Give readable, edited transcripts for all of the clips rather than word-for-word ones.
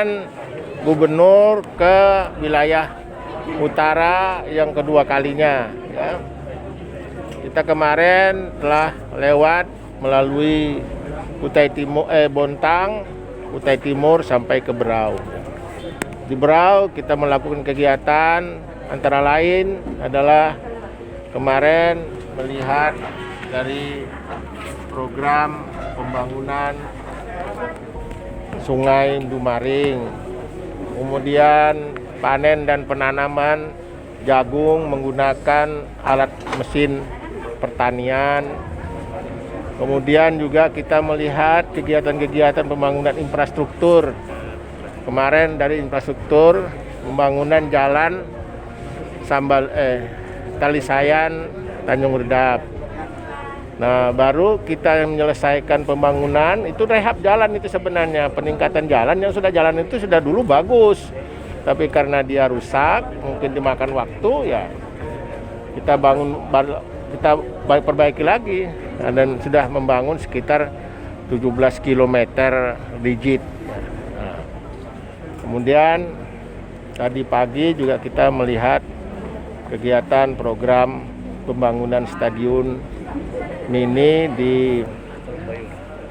kunjungan gubernur ke wilayah utara yang kedua kalinya. Ya. Kita kemarin telah lewat melalui Kutai Timur, Bontang, Kutai Timur sampai ke Berau. Di Berau kita melakukan kegiatan antara lain adalah kemarin melihat dari program pembangunan Sungai Dumaring, kemudian panen dan penanaman jagung menggunakan alat mesin pertanian. Kemudian juga kita melihat kegiatan-kegiatan pembangunan infrastruktur. Kemarin dari infrastruktur pembangunan jalan Talisayan Tanjung Redap. Nah, baru kita menyelesaikan pembangunan itu rehab jalan itu sebenarnya, peningkatan jalan yang sudah jalan itu sudah dulu bagus. Tapi karena dia rusak, mungkin dimakan waktu ya. Kita perbaiki lagi dan sudah membangun sekitar 17 km rigid. Nah, kemudian tadi pagi juga kita melihat kegiatan program pembangunan stadion mini di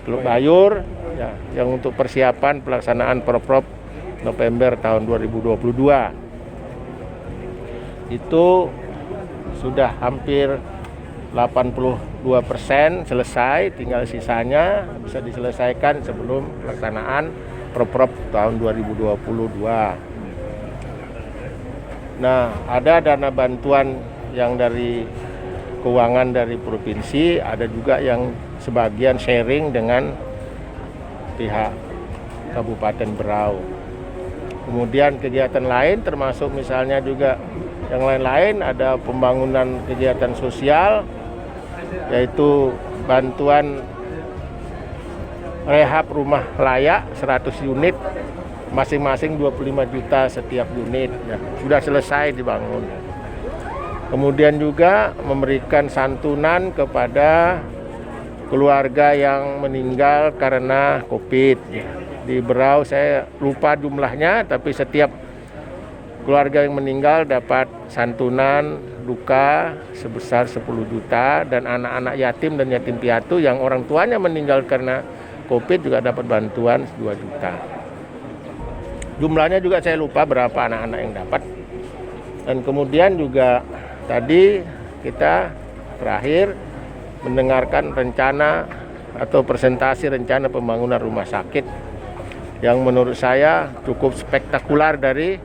Teluk Bayur ya, yang untuk persiapan pelaksanaan Proprop November tahun 2022. Itu sudah hampir 82% selesai, tinggal sisanya bisa diselesaikan sebelum pelaksanaan Proprop tahun 2022. Nah, ada dana bantuan yang dari keuangan dari provinsi, ada juga yang sebagian sharing dengan pihak Kabupaten Berau. Kemudian kegiatan lain termasuk misalnya juga yang lain-lain ada pembangunan kegiatan sosial, yaitu bantuan rehab rumah layak 100 unit, masing-masing 25 juta setiap unit, ya, sudah selesai dibangun. Kemudian juga memberikan santunan kepada keluarga yang meninggal karena COVID. Di Berau saya lupa jumlahnya, tapi setiap keluarga yang meninggal dapat santunan duka sebesar 10 juta, dan anak-anak yatim dan yatim piatu yang orang tuanya meninggal karena COVID juga dapat bantuan 2 juta. Jumlahnya juga saya lupa berapa anak-anak yang dapat. Dan kemudian juga tadi kita terakhir mendengarkan rencana atau presentasi rencana pembangunan rumah sakit yang menurut saya cukup spektakuler dari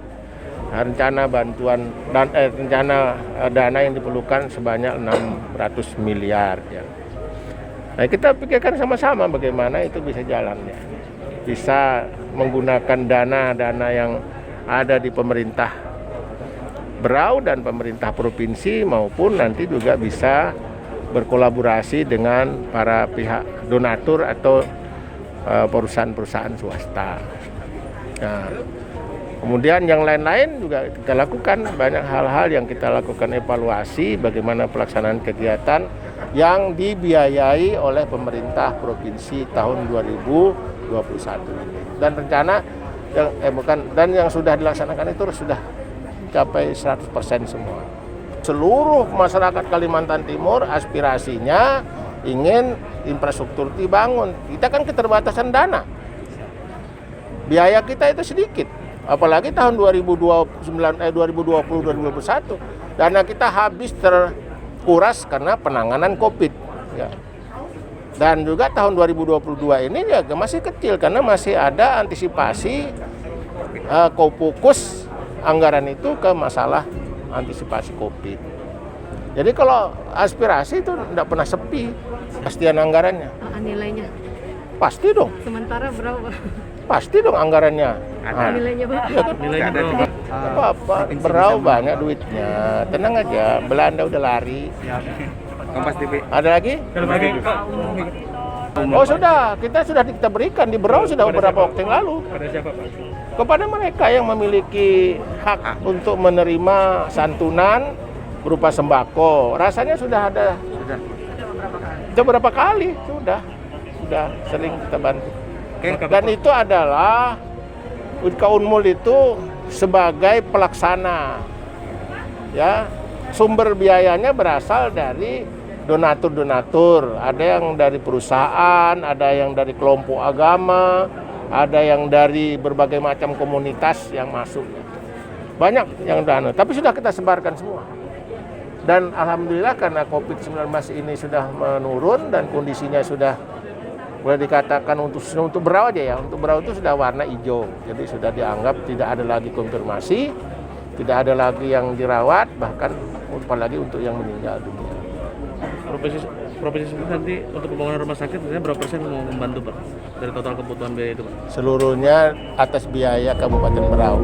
rencana bantuan dan rencana dana yang diperlukan sebanyak 600 miliar ya. Nah, kita pikirkan sama-sama bagaimana itu bisa jalan ya. Bisa menggunakan dana-dana yang ada di pemerintah Berau dan pemerintah provinsi, maupun nanti juga bisa berkolaborasi dengan para pihak donatur atau perusahaan-perusahaan swasta. Nah, kemudian yang lain-lain juga kita lakukan, banyak hal-hal yang kita lakukan evaluasi bagaimana pelaksanaan kegiatan yang dibiayai oleh pemerintah provinsi tahun 2021 ini. Dan rencana yang sudah dilaksanakan itu sudah mencapai 100% semua. Seluruh masyarakat Kalimantan Timur aspirasinya ingin infrastruktur dibangun. Kita kan keterbatasan dana. Biaya kita itu sedikit. Apalagi tahun 2020-2021 dana kita habis terkuras karena penanganan COVID ya. Dan juga tahun 2022 ini ya masih kecil karena masih ada antisipasi fokus anggaran itu ke masalah antisipasi COVID. Jadi kalau aspirasi itu tidak pernah sepi pastian anggarannya. Nilainya? Pasti dong. Sementara berapa? Pasti dong anggarannya. Ada nilainya, Pak? Ya, nilainya ada juga. Apa-apa, Berau banyak duitnya. Tenang aja, Belanda udah lari. Kompas TV. Ada lagi? Oh sudah, kita berikan di Berau sudah beberapa waktu yang lalu. Pada siapa, Pak? Kepada mereka yang memiliki hak untuk menerima santunan berupa sembako. Rasanya sudah ada. Sudah beberapa kali, sudah sering kita bantu. Dan itu adalah Kaunmul itu sebagai pelaksana. Ya, sumber biayanya berasal dari donatur-donatur. Ada yang dari perusahaan, ada yang dari kelompok agama, ada yang dari berbagai macam komunitas yang masuk. Banyak yang dana, tapi sudah kita sebarkan semua. Dan alhamdulillah karena COVID-19 ini sudah menurun dan kondisinya sudah boleh dikatakan untuk Berau aja ya, untuk Berau itu sudah warna hijau. Jadi sudah dianggap tidak ada lagi konfirmasi, tidak ada lagi yang dirawat, bahkan apalagi untuk yang meninggal dunia. Provinsi sendiri nanti untuk pembangunan rumah sakit sebenarnya berapa persen mau membantu Pak dari total kebutuhan biaya itu Pak? Seluruhnya atas biaya Kabupaten Berau.